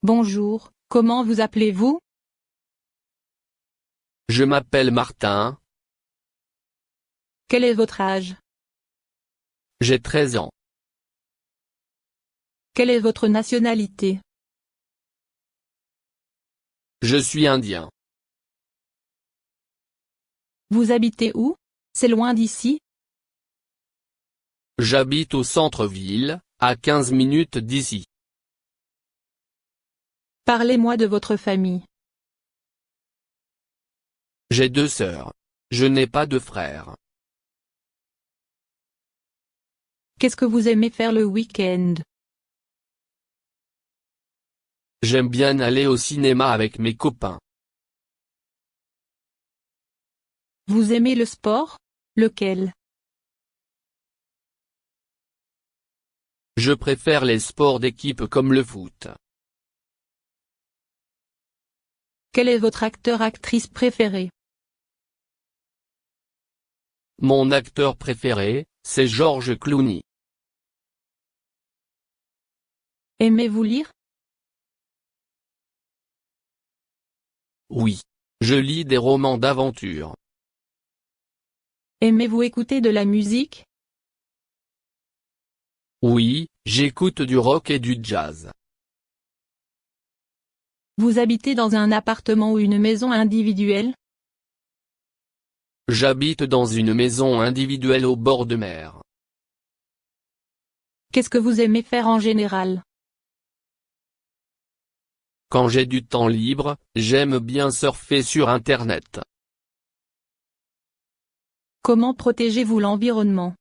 Bonjour, comment vous appelez-vous? Je m'appelle Martin. Quel est votre âge? J'ai 13 ans. Quelle est votre nationalité? Je suis indien. Vous habitez où? C'est loin d'ici? J'habite au centre-ville, à 15 minutes d'ici. Parlez-moi de votre famille. J'ai 2 sœurs. Je n'ai pas de frère. Qu'est-ce que vous aimez faire le week-end? J'aime bien aller au cinéma avec mes copains. Vous aimez le sport? Lequel? Je préfère les sports d'équipe comme le foot. Quel est votre acteur-actrice préféré? Mon acteur préféré, c'est George Clooney. Aimez-vous lire? Oui. Je lis des romans d'aventure. Aimez-vous écouter de la musique? Oui, j'écoute du rock et du jazz. Vous habitez dans un appartement ou une maison individuelle? J'habite dans une maison individuelle au bord de mer. Qu'est-ce que vous aimez faire en général? Quand j'ai du temps libre, j'aime bien surfer sur Internet. Comment protégez-vous l'environnement?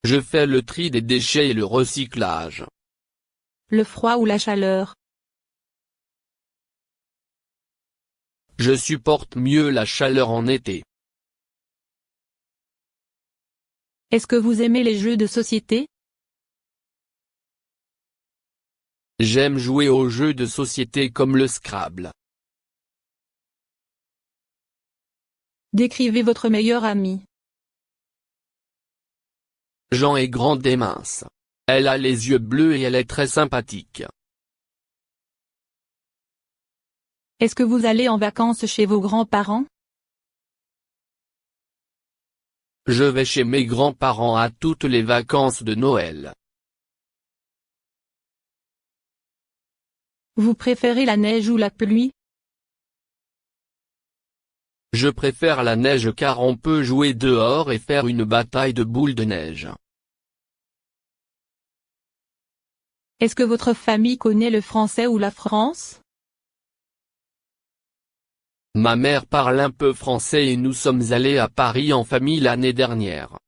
Je fais le tri des déchets et le recyclage. Le froid ou la chaleur? Je supporte mieux la chaleur en été. Est-ce que vous aimez les jeux de société? J'aime jouer aux jeux de société comme le Scrabble. Décrivez votre meilleure amie. Jean est grande et mince. Elle a les yeux bleus et elle est très sympathique. Est-ce que vous allez en vacances chez vos grands-parents? Je vais chez mes grands-parents à toutes les vacances de Noël. Vous préférez la neige ou la pluie? Je préfère la neige car on peut jouer dehors et faire une bataille de boules de neige. Est-ce que votre famille connaît le français ou la France? Ma mère parle un peu français et nous sommes allés à Paris en famille l'année dernière.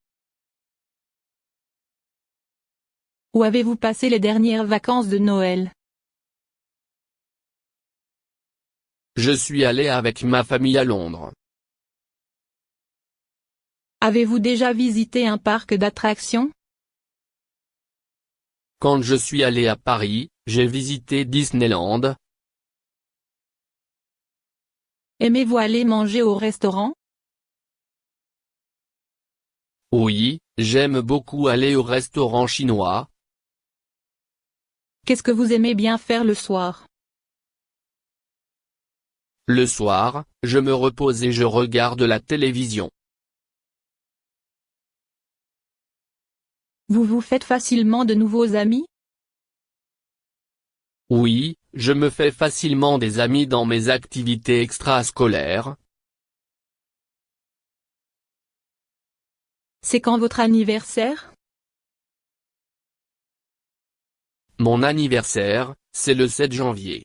Où avez-vous passé les dernières vacances de Noël? Je suis allé avec ma famille à Londres. Avez-vous déjà visité un parc d'attractions? Quand je suis allé à Paris, j'ai visité Disneyland. Aimez-vous aller manger au restaurant? Oui, j'aime beaucoup aller au restaurant chinois. Qu'est-ce que vous aimez bien faire le soir? Le soir, je me repose et je regarde la télévision. Vous vous faites facilement de nouveaux amis? Oui, je me fais facilement des amis dans mes activités extrascolaires. C'est quand votre anniversaire? Mon anniversaire, c'est le 7 janvier.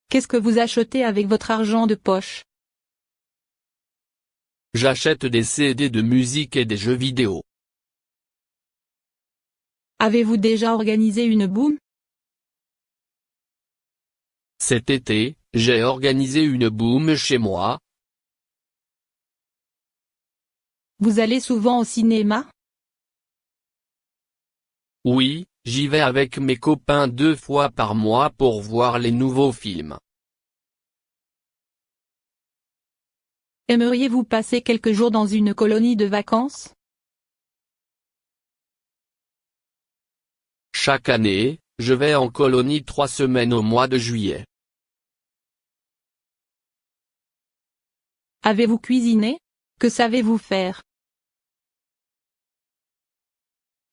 Qu'est-ce que vous achetez avec votre argent de poche? J'achète des CD de musique et des jeux vidéo. Avez-vous déjà organisé une boum? Cet été, j'ai organisé une boum chez moi. Vous allez souvent au cinéma? Oui, j'y vais avec mes copains 2 fois par mois pour voir les nouveaux films. Aimeriez-vous passer quelques jours dans une colonie de vacances? Chaque année, je vais en colonie 3 semaines au mois de juillet. Avez-vous cuisiné? Que savez-vous faire?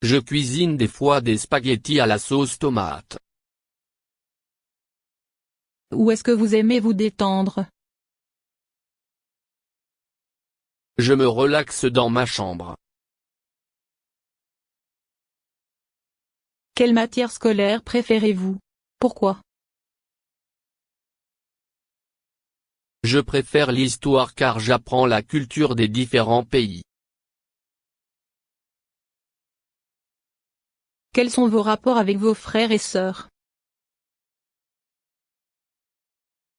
Je cuisine des fois des spaghettis à la sauce tomate. Où est-ce que vous aimez vous détendre? Je me relaxe dans ma chambre. Quelle matière scolaire préférez-vous? Pourquoi? Je préfère l'histoire car j'apprends la culture des différents pays. Quels sont vos rapports avec vos frères et sœurs?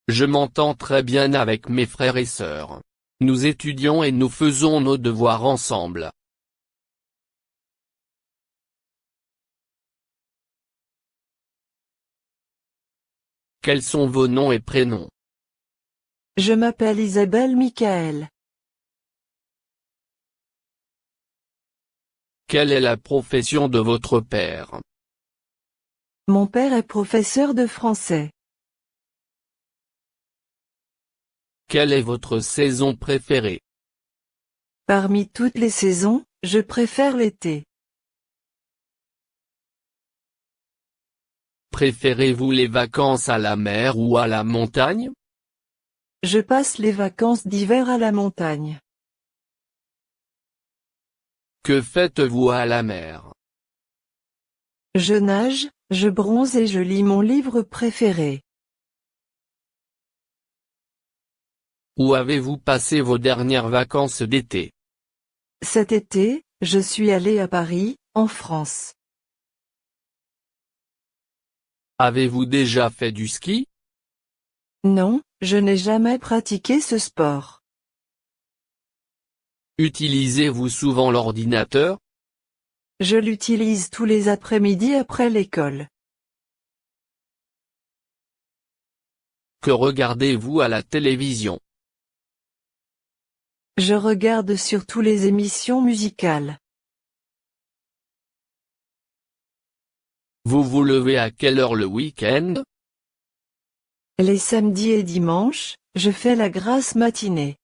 Je m'entends très bien avec mes frères et sœurs. Nous étudions et nous faisons nos devoirs ensemble. Quels sont vos noms et prénoms? Je m'appelle Isabelle Michael. Quelle est la profession de votre père? Mon père est professeur de français. Quelle est votre saison préférée? Parmi toutes les saisons, je préfère l'été. Préférez-vous les vacances à la mer ou à la montagne? Je passe les vacances d'hiver à la montagne. Que faites-vous à la mer? Je nage, je bronze et je lis mon livre préféré. Où avez-vous passé vos dernières vacances d'été? Cet été, je suis allé à Paris, en France. Avez-vous déjà fait du ski? Non, je n'ai jamais pratiqué ce sport. Utilisez-vous souvent l'ordinateur? Je l'utilise tous les après-midi après l'école. Que regardez-vous à la télévision? Je regarde surtout les émissions musicales. Vous vous levez à quelle heure le week-end? Les samedis et dimanches, je fais la grasse matinée.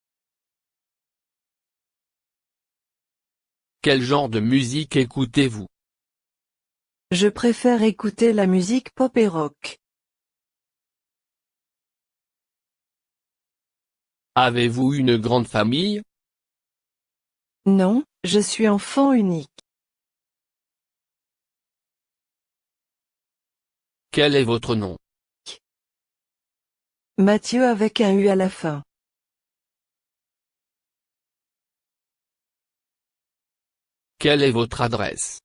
Quel genre de musique écoutez-vous? Je préfère écouter la musique pop et rock. Avez-vous une grande famille? Non, je suis enfant unique. Quel est votre nom? Mathieu avec un U à la fin. Quelle est votre adresse?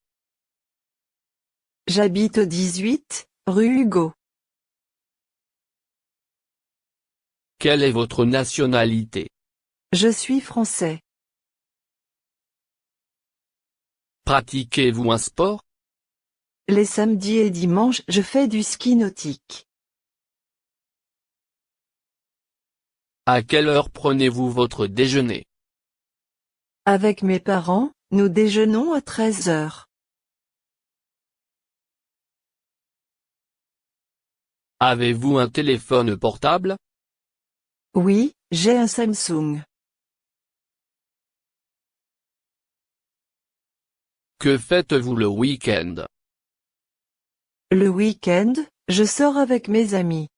J'habite au 18, rue Hugo. Quelle est votre nationalité? Je suis français. Pratiquez-vous un sport? Les samedis et dimanches, je fais du ski nautique. À quelle heure prenez-vous votre déjeuner? Avec mes parents, nous déjeunons à 13 heures. Avez-vous un téléphone portable? Oui, j'ai un Samsung. Que faites-vous le week-end? Le week-end, je sors avec mes amis.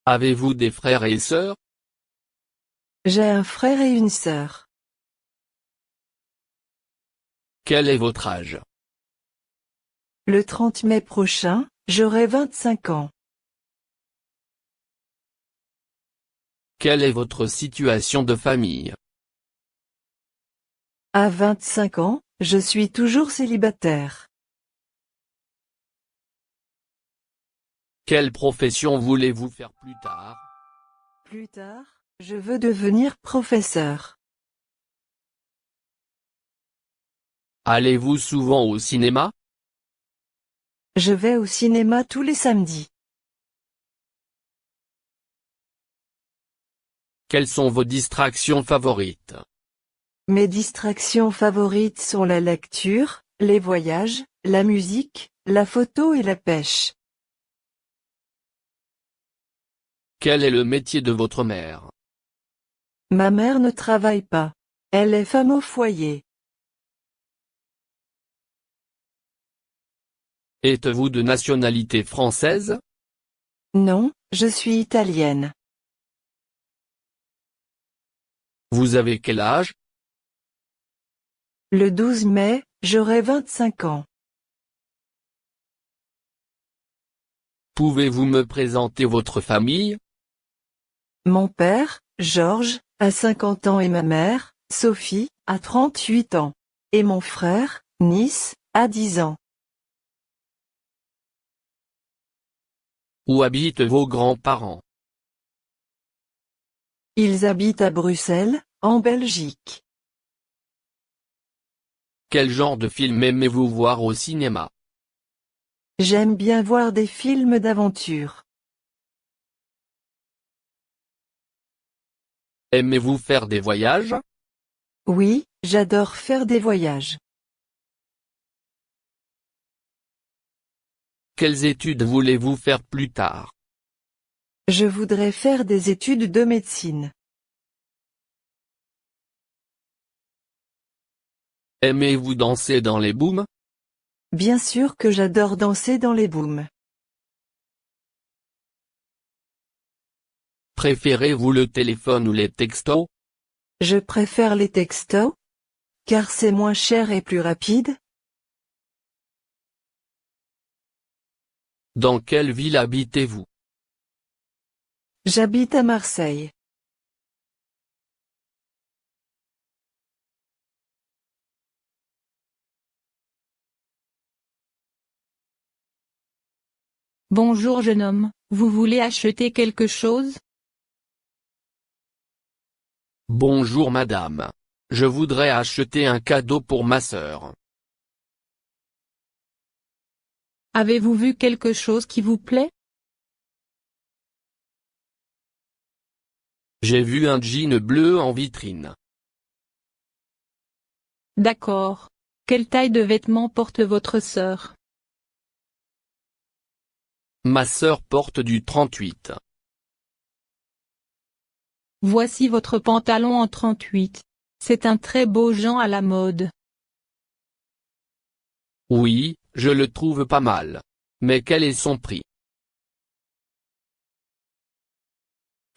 Avez-vous des frères et sœurs? J'ai un frère et une sœur. Quel est votre âge? Le 30 mai prochain, j'aurai 25 ans. Quelle est votre situation de famille? À 25 ans, je suis toujours célibataire. Quelle profession voulez-vous faire plus tard? Plus tard, je veux devenir professeur. Allez-vous souvent au cinéma? Je vais au cinéma tous les samedis. Quelles sont vos distractions favorites? Mes distractions favorites sont la lecture, les voyages, la musique, la photo et la pêche. Quel est le métier de votre mère? Ma mère ne travaille pas. Elle est femme au foyer. Êtes-vous de nationalité française? Non, je suis italienne. Vous avez quel âge? Le 12 mai, j'aurai 25 ans. Pouvez-vous me présenter votre famille? Mon père, Georges, a 50 ans et ma mère, Sophie, a 38 ans. Et mon frère, Nice, a 10 ans. Où habitent vos grands-parents? Ils habitent à Bruxelles, en Belgique. Quel genre de film aimez-vous voir au cinéma? J'aime bien voir des films d'aventure. Aimez-vous faire des voyages? Oui, j'adore faire des voyages. Quelles études voulez-vous faire plus tard? Je voudrais faire des études de médecine. Aimez-vous danser dans les booms? Bien sûr que j'adore danser dans les booms. Préférez-vous le téléphone ou les textos? Je préfère les textos, car c'est moins cher et plus rapide. Dans quelle ville habitez-vous? J'habite à Marseille. Bonjour jeune homme, vous voulez acheter quelque chose? Bonjour madame. Je voudrais acheter un cadeau pour ma sœur. Avez-vous vu quelque chose qui vous plaît? J'ai vu un jean bleu en vitrine. D'accord. Quelle taille de vêtements porte votre sœur? Ma sœur porte du 38. Voici votre pantalon en 38. C'est un très beau genre à la mode. Oui, je le trouve pas mal. Mais quel est son prix?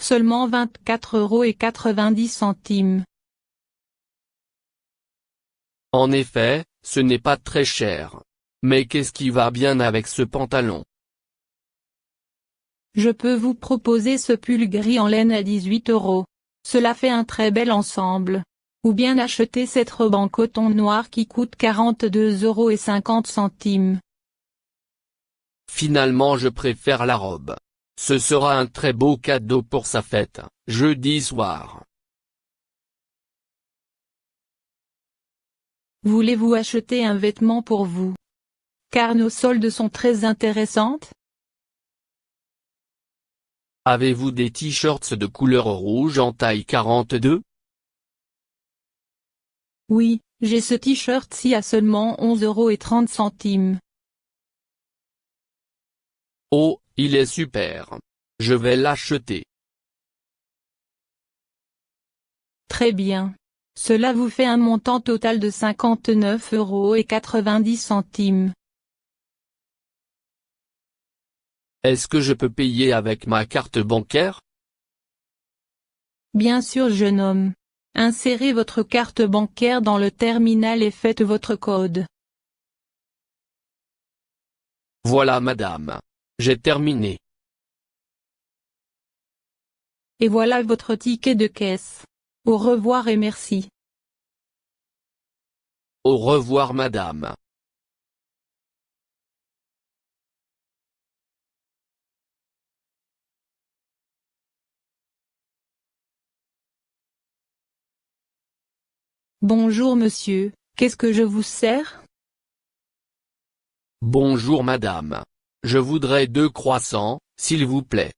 Seulement 24,90 €. En effet, ce n'est pas très cher. Mais qu'est-ce qui va bien avec ce pantalon? Je peux vous proposer ce pull gris en laine à 18 €. Cela fait un très bel ensemble. Ou bien acheter cette robe en coton noir qui coûte 42,50 €. Finalement je préfère la robe. Ce sera un très beau cadeau pour sa fête, jeudi soir. Voulez-vous acheter un vêtement pour vous? Car nos soldes sont très intéressantes. Avez-vous des t-shirts de couleur rouge en taille 42? Oui, j'ai ce t-shirt-ci à seulement 11,30 €. Oh, il est super. Je vais l'acheter. Très bien. Cela vous fait un montant total de 59,90 €. Est-ce que je peux payer avec ma carte bancaire? Bien sûr jeune homme. Insérez votre carte bancaire dans le terminal et faites votre code. Voilà madame. J'ai terminé. Et voilà votre ticket de caisse. Au revoir et merci. Au revoir madame. Bonjour monsieur, qu'est-ce que je vous sers? Bonjour madame. Je voudrais 2 croissants, s'il vous plaît.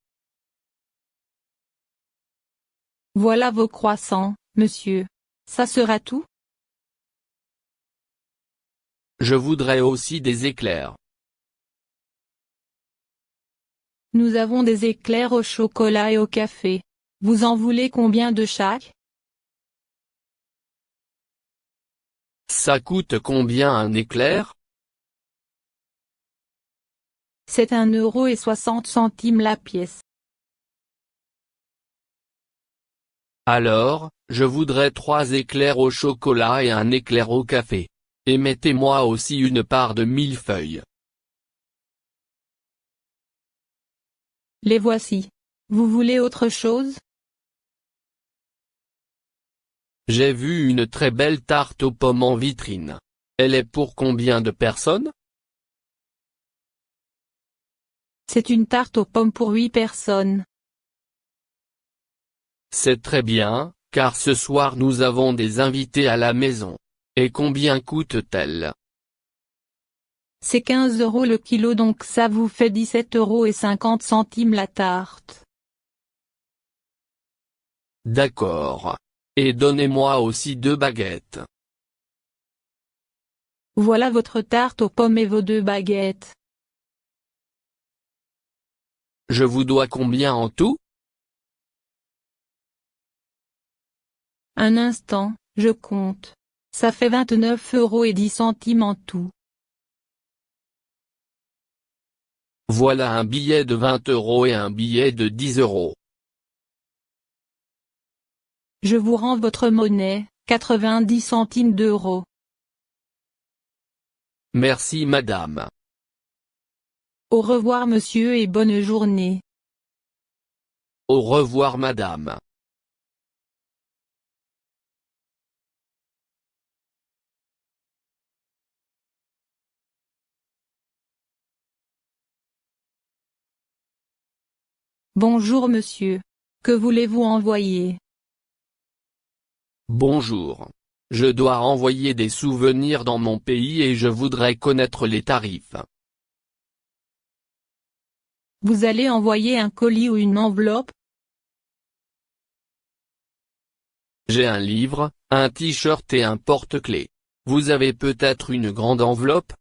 Voilà vos croissants, monsieur. Ça sera tout? Je voudrais aussi des éclairs. Nous avons des éclairs au chocolat et au café. Vous en voulez combien de chaque? Ça coûte combien un éclair? C'est 1,60 € la pièce. Alors, je voudrais 3 éclairs au chocolat et un éclair au café. Et mettez-moi aussi une part de millefeuille. Les voici. Vous voulez autre chose? J'ai vu une très belle tarte aux pommes en vitrine. Elle est pour combien de personnes? C'est une tarte aux pommes pour 8 personnes. C'est très bien, car ce soir nous avons des invités à la maison. Et combien coûte-t-elle? C'est 15 € le kilo, donc ça vous fait 17,50 € la tarte. D'accord. Et donnez-moi aussi 2 baguettes. Voilà votre tarte aux pommes et vos 2 baguettes. Je vous dois combien en tout? Un instant, je compte. Ça fait 29,10 € en tout. Voilà un billet de 20 € et un billet de 10 €. Je vous rends votre monnaie, 90 centimes d'euros. Merci madame. Au revoir monsieur et bonne journée. Au revoir madame. Bonjour monsieur. Que voulez-vous envoyer? Bonjour. Je dois envoyer des souvenirs dans mon pays et je voudrais connaître les tarifs. Vous allez envoyer un colis ou une enveloppe? J'ai un livre, un t-shirt et un porte-clés. Vous avez peut-être une grande enveloppe?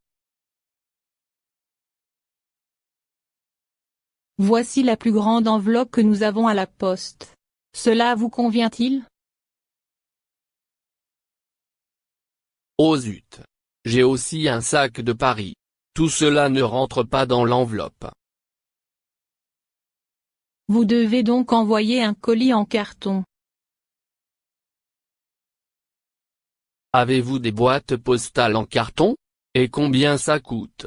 Voici la plus grande enveloppe que nous avons à la poste. Cela vous convient-il? Oh zut! J'ai aussi un sac de Paris. Tout cela ne rentre pas dans l'enveloppe. Vous devez donc envoyer un colis en carton. Avez-vous des boîtes postales en carton? Et combien ça coûte?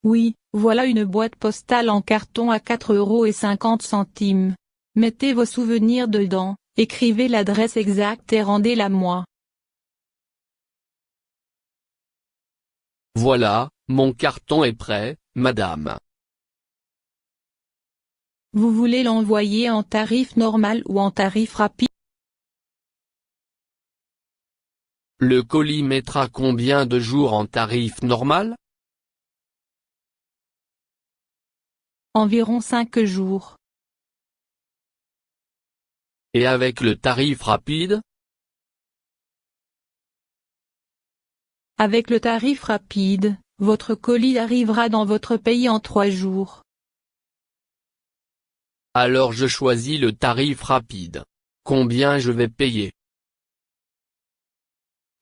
Oui, voilà une boîte postale en carton à 4,50 €. Mettez vos souvenirs dedans, écrivez l'adresse exacte et rendez-la moi. Voilà, mon carton est prêt, madame. Vous voulez l'envoyer en tarif normal ou en tarif rapide? Le colis mettra combien de jours en tarif normal? Environ 5 jours. Et avec le tarif rapide? Avec le tarif rapide, votre colis arrivera dans votre pays en 3 jours. Alors je choisis le tarif rapide. Combien je vais payer?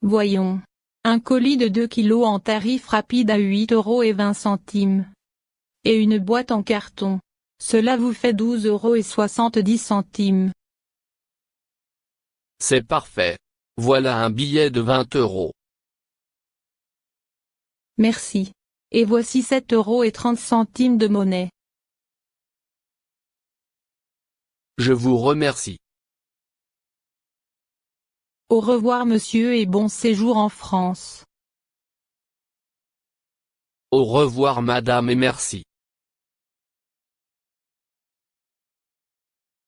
Voyons. Un colis de 2 kg en tarif rapide à 8,20 €. Et une boîte en carton. Cela vous fait 12,70 €. C'est parfait. Voilà un billet de 20 €. Merci. Et voici 7,30 € de monnaie. Je vous remercie. Au revoir monsieur et bon séjour en France. Au revoir madame et merci.